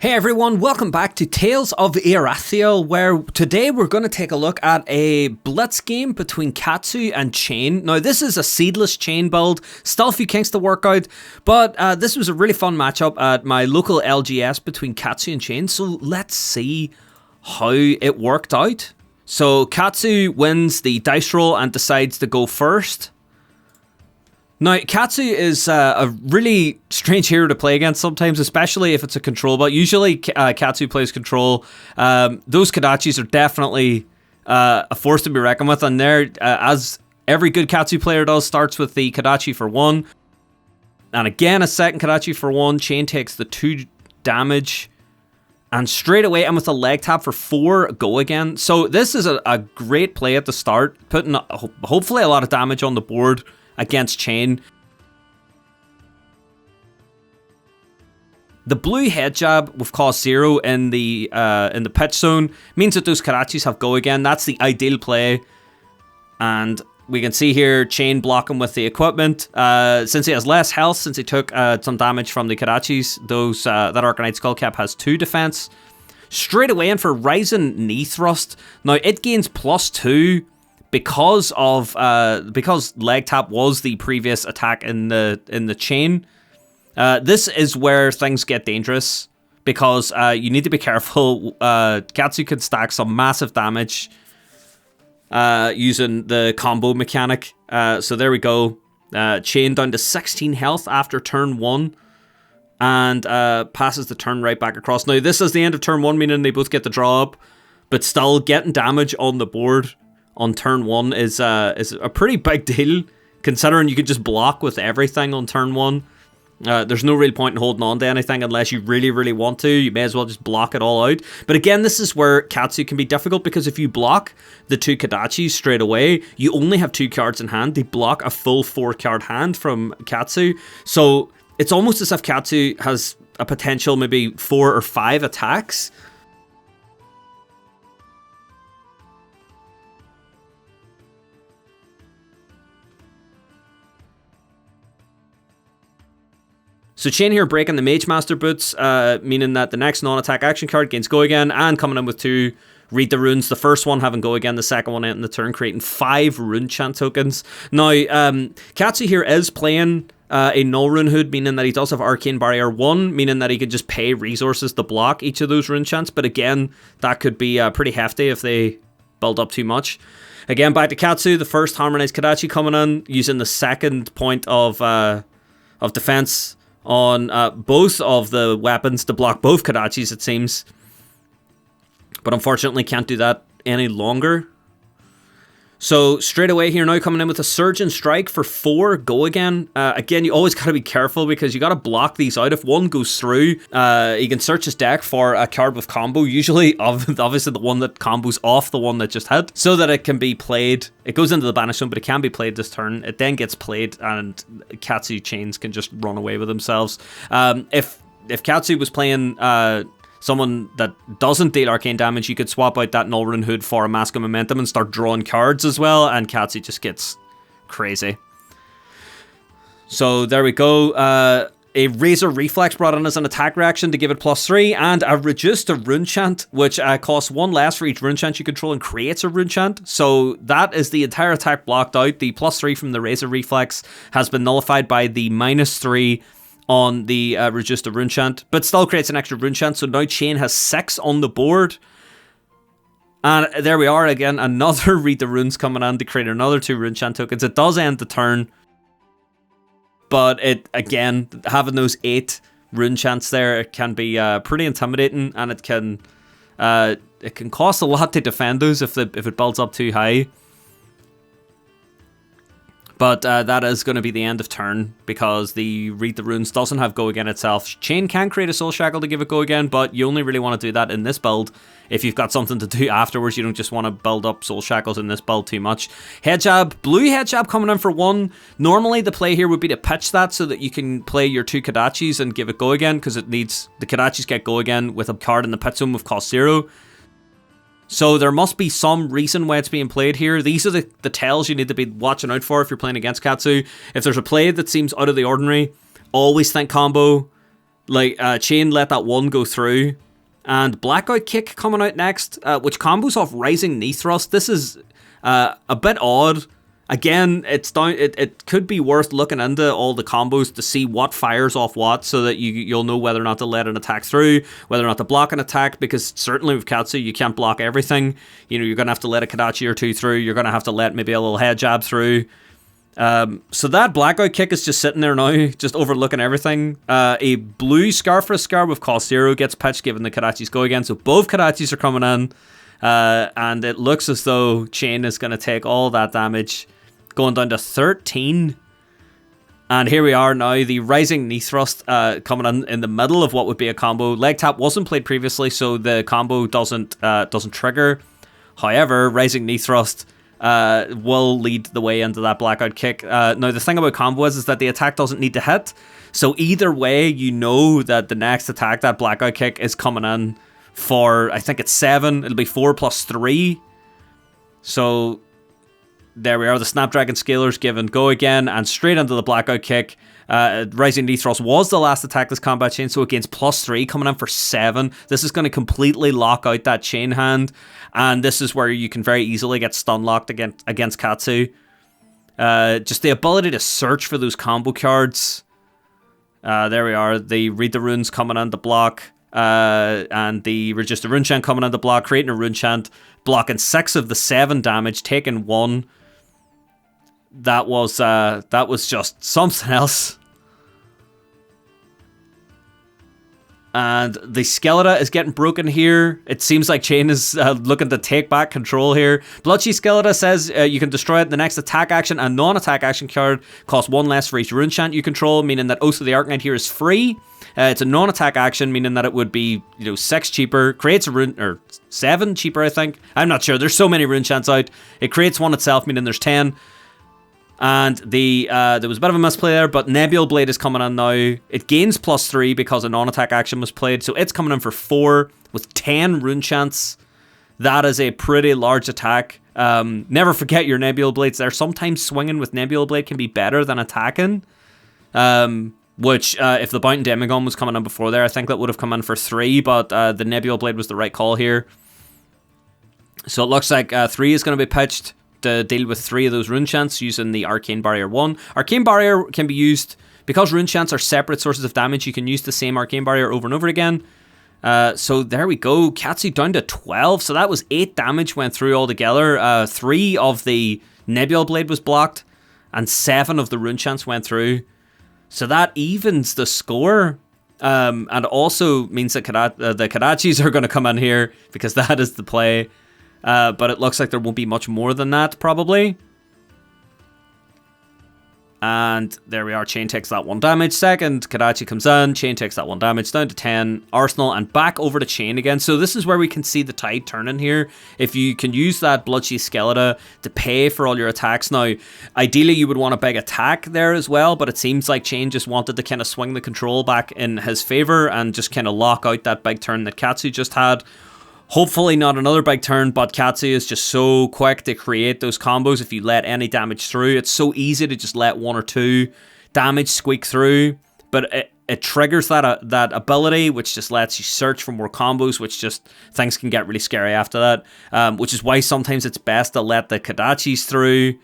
Hey everyone, welcome back to Tales of Irathiel, where today we're going to take a look at a Blitz game between Katsu and Chane. Now this is a Seedless Chane build, still a few kinks to work out, but this was a really fun matchup at my local LGS between Katsu and Chane, so let's see how it worked out. So Katsu wins the dice roll and decides to go first. Now, Katsu is a really strange hero to play against sometimes, especially if it's a control build. Usually, Katsu plays control. Those Kodachis are definitely a force to be reckoned with, and they're, as every good Katsu player does, starts with the Kodachi for 1. And again, a second Kodachi for 1. Chane takes the 2 damage, and straight away, and with a leg tap for 4, go again. So this is a great play at the start, putting hopefully a lot of damage on the board against Chane. The blue head jab with cost 0 in the pitch zone means that those Kodachis have go again. That's the ideal play. And we can see here Chane blocking with the equipment. Since he has less health, since he took some damage from the Kodachis, that Arcanite Skullcap has 2 defense. Straight away in for Rising Knee Thrust. Now it gains +2. Because leg tap was the previous attack in the Chane, this is where things get dangerous, because you need to be careful. Katsu could stack some massive damage using the combo mechanic. So there we go. Chane down to 16 health after turn 1, and passes the turn right back across. Now this is the end of turn 1, meaning they both get the draw up, but still getting damage on the board on turn 1 is a pretty big deal, considering you could just block with everything on turn 1. There's no real point in holding on to anything unless you really, really want to. You may as well just block it all out. But again, this is where Katsu can be difficult, because if you block the 2 Kodachis straight away, you only have 2 cards in hand. They block a full 4-card hand from Katsu. So it's almost as if Katsu has a potential maybe 4 or 5 attacks. So Chane here breaking the Mage Master boots, meaning that the next non-attack action card gains go again, and coming in with 2 Read the Runes. The first one having go again, the second one ending the turn, creating 5 Rune Chant tokens. Now, Katsu here is playing a Null Rune Hood, meaning that he does have Arcane Barrier 1, meaning that he could just pay resources to block each of those Rune Chants, but again, that could be pretty hefty if they build up too much. Again, back to Katsu, the first Harmonized Kodachi coming in, using the second point of defense on both of the weapons to block both Kodachis, it seems. But unfortunately can't do that any longer. So straight away here now coming in with a Surgeon Strike for 4, go again. Again, you always got to be careful, because you got to block these out. If one goes through, he can search his deck for a card with combo, usually obviously the one that combos off the one that just hit, so that it can be played. It goes into the banish zone, but it can be played this turn. It then gets played, and Katsu Chanes can just run away with themselves. If Katsu was playing someone that doesn't deal arcane damage, you could swap out that Null Rune Hood for a Mask of Momentum and start drawing cards as well, and Katsu just gets crazy. So there we go. A Razor Reflex brought in as an attack reaction to give it +3, and a Reduce a Rune Chant, which costs 1 less for each Rune Chant you control and creates a Rune Chant. So that is the entire attack blocked out. The +3 from the Razor Reflex has been nullified by the -3 on the Reduce the Rune Chant, but still creates an extra Rune Chant, so now Chane has 6 on the board. And there we are again, another Read the Runes coming in to create another 2 Rune Chant tokens. It does end the turn, but it, again, having those 8 Rune Chants there, it can be pretty intimidating, and it can cost a lot to defend those if it builds up too high. But that is going to be the end of turn, because the Read the Runes doesn't have go again itself. Chane can create a Soul Shackle to give it go again, but you only really want to do that in this build if you've got something to do afterwards. You don't just want to build up Soul Shackles in this build too much. Head Jab, blue Head Jab coming in for 1. Normally the play here would be to pitch that so that you can play your 2 Kodachis and give it go again, because it needs the Kodachis get go again with a card in the pit zone with cost 0. So there must be some reason why it's being played here. These are the tells you need to be watching out for if you're playing against Katsu. If there's a play that seems out of the ordinary, always think combo. Like, Chane let that one go through. And Blackout Kick coming out next, which combos off Rising Knee Thrust. This is a bit odd. Again, it's down. It could be worth looking into all the combos to see what fires off what, so that you'll know whether or not to let an attack through, whether or not to block an attack, because certainly with Katsu, you can't block everything. You know, you're going to have to let a Kadachi or two through, you're going to have to let maybe a little head jab through. So that Blackout Kick is just sitting there now, just overlooking everything. A blue Scar for a Scar with cost 0 gets pitched, given the Kadachis go again, so both Kadachis are coming in, and it looks as though Chane is going to take all that damage, going down to 13. And here we are now, the Rising Knee Thrust coming in the middle of what would be a combo. Leg Tap wasn't played previously, so the combo doesn't trigger. However, Rising Knee Thrust will lead the way into that Blackout Kick. Now, the thing about combo is that the attack doesn't need to hit. So either way, you know that the next attack, that Blackout Kick, is coming in for, I think it's 7. It'll be 4 plus 3. So there we are, the Snapdragon Scalers given go again, and straight into the Blackout Kick. Rising Knee Thrust was the last attack this combat chain, so it gains plus 3, coming in for 7. This is going to completely lock out that chain hand, and this is where you can very easily get stun locked against Katsu. Just the ability to search for those combo cards. There we are, the Read the Runes coming on the block, and the Reduce the Rune Chant coming on the block, creating a Rune Chant, blocking 6 of the 7 damage, taking 1. That was just something else. And the Skeletor is getting broken here. It seems like Chane is looking to take back control here. Bloodshea Skeletor says you can destroy it. The next attack action and non-attack action card costs 1 less for each rune chant you control, meaning that Oath of the Arknight here is free. It's a non-attack action, meaning that it would be 6 cheaper. Creates a rune, or 7 cheaper, I think. I'm not sure. There's so many rune chants out. It creates one itself, meaning there's 10. And there was a bit of a misplay there, but Nebula Blade is coming in now. It gains plus 3 because a non-attack action was played, so it's coming in for 4 with 10 rune chants. That is a pretty large attack. Never forget your Nebula Blades there. Sometimes swinging with Nebula Blade can be better than attacking. Which, if the Bounty Demagon was coming in before there, I think that would have come in for 3, but the Nebula Blade was the right call here. So it looks like 3 is going to be pitched to deal with 3 of those rune chants using the Arcane Barrier 1. Arcane Barrier can be used, because rune chants are separate sources of damage, you can use the same Arcane Barrier over and over again. So there we go, Katsu down to 12, so that was 8 damage went through altogether. 3 of the Nebula Blade was blocked, and 7 of the rune chants went through. So that evens the score, and also means that the Kadachis are going to come in here, because that is the play. But it looks like there won't be much more than that, probably. And there we are, Chane takes that 1 damage. Second, Kadachi comes in, Chane takes that 1 damage, down to 10. Arsenal, and back over to Chane again. So this is where we can see the tide turning here. If you can use that Bloodshea Skeletor to pay for all your attacks. Now, ideally you would want a big attack there as well, but it seems like Chane just wanted to kind of swing the control back in his favour and just kind of lock out that big turn that Katsu just had. Hopefully not another big turn, but Katsu is just so quick to create those combos if you let any damage through. It's so easy to just let 1 or 2 damage squeak through, but it triggers that ability, which just lets you search for more combos, which just, things can get really scary after that, which is why sometimes it's best to let the Kadachis through.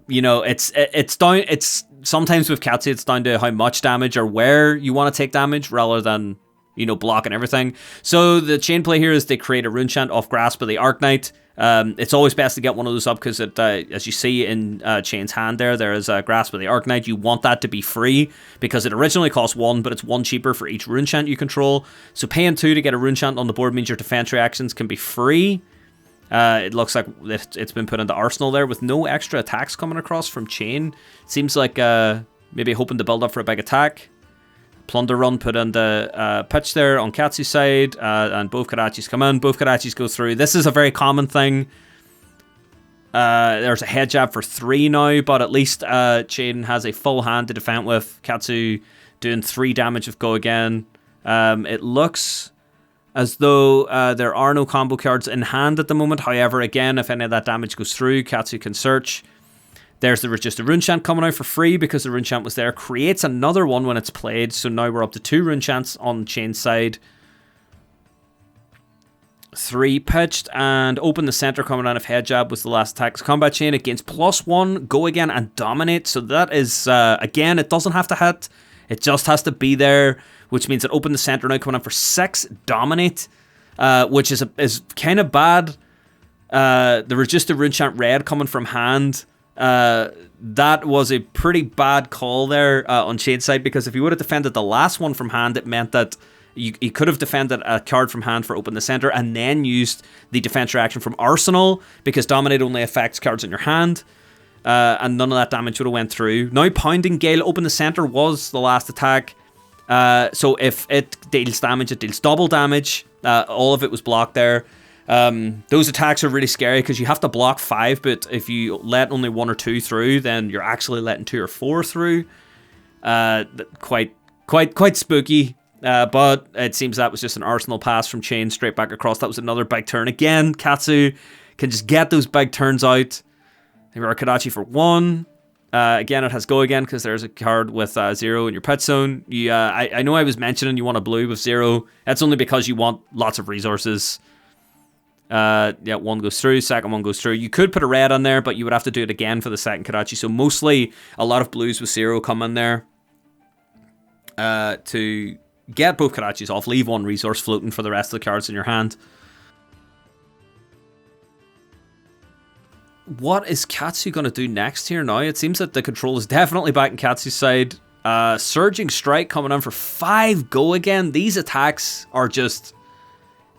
It's sometimes with Katsu, it's down to how much damage or where you want to take damage rather than blocking everything. So the chain play here is they create a rune chant off Grasp of the Arknight. It's always best to get one of those up because it, as you see in Chane's hand there is a Grasp of the Arknight. You want that to be free because it originally costs 1, but it's 1 cheaper for each rune chant you control. So paying 2 to get a rune chant on the board means your defense reactions can be free. It looks like it's been put into Arsenal there with no extra attacks coming across from Chane. Seems like maybe hoping to build up for a big attack. Plunder Run put in the pitch there on Katsu's side, and both Kadachis come in, both Kadachis go through. This is a very common thing. There's a head jab for 3 now, but at least Chane has a full hand to defend with. Katsu doing 3 damage with Go Again. It looks as though there are no combo cards in hand at the moment. However, again, if any of that damage goes through, Katsu can search. There's the Register Runechant coming out for free because the Runechant was there. Creates another one when it's played. So now we're up to 2 Runechants on Chane's side. 3 pitched, and Open the Center coming out of Head Jab was the last attack. Combat Chane, it gains +1, Go Again, and Dominate. So that is, again, it doesn't have to hit. It just has to be there, which means that Open the Center now coming out for 6, Dominate, which is kind of bad. The Register Runechant Red coming from hand. That was a pretty bad call there on Chane's side, because if he would have defended the last one from hand, it meant that he could have defended a card from hand for Open the Center and then used the defense reaction from Arsenal, because Dominate only affects cards in your hand, and none of that damage would have went through. Now Pounding Gale, Open the Center was the last attack, so if it deals damage, it deals double damage. All of it was blocked there. Those attacks are really scary because you have to block 5, but if you let only 1 or 2 through, then you're actually letting 2 or 4 through. Quite spooky. But it seems that was just an Arsenal pass from Chane straight back across. That was another big turn. Again, Katsu can just get those big turns out. There are Kodachi for 1. Again, it has Go Again because there's a card with 0 in your pet zone. I know I was mentioning you want a blue with 0. That's only because you want lots of resources. Yeah, 1 goes through, second one goes through. You could put a red on there, but you would have to do it again for the second Kodachi. So mostly a lot of blues with 0 come in there to get both Kodachis off. Leave 1 resource floating for the rest of the cards in your hand. What is Katsu going to do next here now? It seems that the control is definitely back in Katsu's side. Surging Strike coming in for 5 Go Again. These attacks are just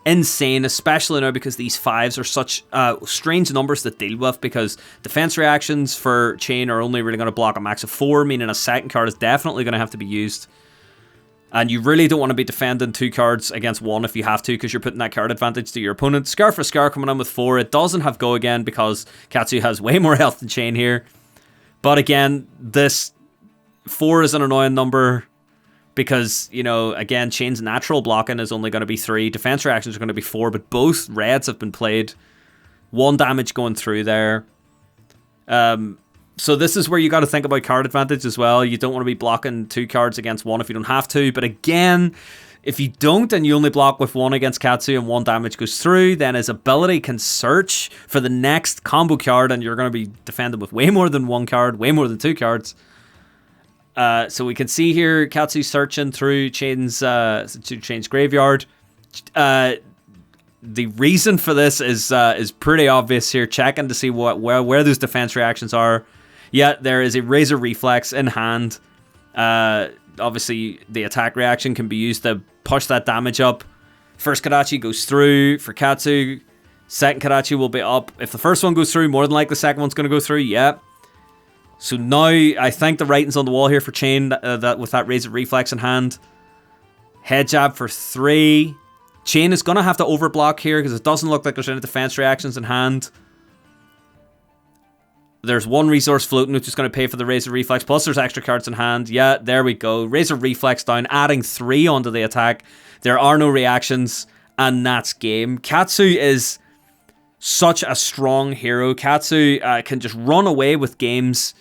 insane, especially now because these 5s are such strange numbers to deal with, because defense reactions for Chane are only really going to block a max of 4, meaning a second card is definitely going to have to be used. And you really don't want to be defending 2 cards against 1 if you have to, because you're putting that card advantage to your opponent. Scar for Scar coming in with 4. It doesn't have Go Again because Katsu has way more health than Chane here. But again, this 4 is an annoying number because, you know, again, Chane's natural blocking is only going to be 3. Defense reactions are going to be 4, but both reds have been played. 1 damage going through there. So this is where you got to think about card advantage as well. You don't want to be blocking 2 cards against 1 if you don't have to. But again, if you don't and you only block with 1 against Katsu and 1 damage goes through, then his ability can search for the next combo card, and you're going to be defending with way more than 1 card, way more than 2 cards. So we can see here Katsu searching through Chane's graveyard. The reason for this is pretty obvious here. Checking to see where those defense reactions are. Yeah, there is a Razor Reflex in hand. Obviously, the attack reaction can be used to push that damage up. First Kodachi goes through for Katsu. Second Kodachi will be up. If the first one goes through, more than likely the second one's going to go through. Yeah. So now I think the writing's on the wall here for Chane that with that Razor Reflex in hand. Head Jab for 3. Chane is going to have to overblock here because it doesn't look like there's any defense reactions in hand. There's 1 resource floating, which is going to pay for the Razor Reflex, plus there's extra cards in hand. Yeah, there we go. Razor Reflex down, adding 3 onto the attack. There are no reactions, and that's game. Katsu is such a strong hero. Katsu can just run away with games.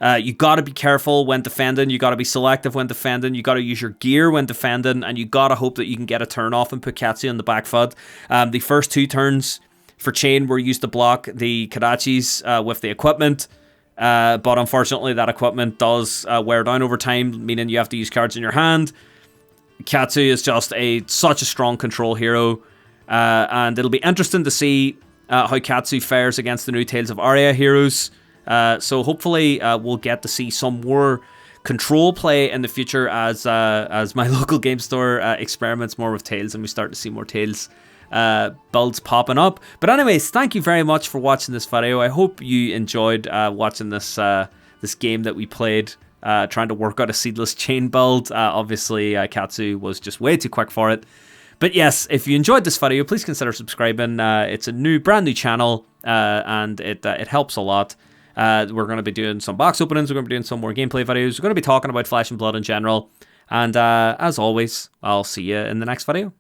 You got to be careful when defending. You got to be selective when defending. You got to use your gear when defending, and you got to hope that you can get a turn off and put Katsu on the back foot. The first 2 turns for Chane were used to block the Kodachis with the equipment, but unfortunately that equipment does wear down over time, meaning you have to use cards in your hand. Katsu is just such a strong control hero, and it'll be interesting to see how Katsu fares against the new Tales of Aria heroes. So hopefully we'll get to see some more control play in the future as my local game store experiments more with Tales, and we start to see more Tales builds popping up. But anyways, thank you very much for watching this video. I hope you enjoyed watching this game that we played, trying to work out a Seedless Chane build. Obviously Katsu was just way too quick for it. But yes, if you enjoyed this video, please consider subscribing. It's a brand new channel, and it helps a lot. We're going to be doing some box openings. We're going to be doing some more gameplay videos. We're going to be talking about Flesh and Blood in general. And as always, I'll see you in the next video.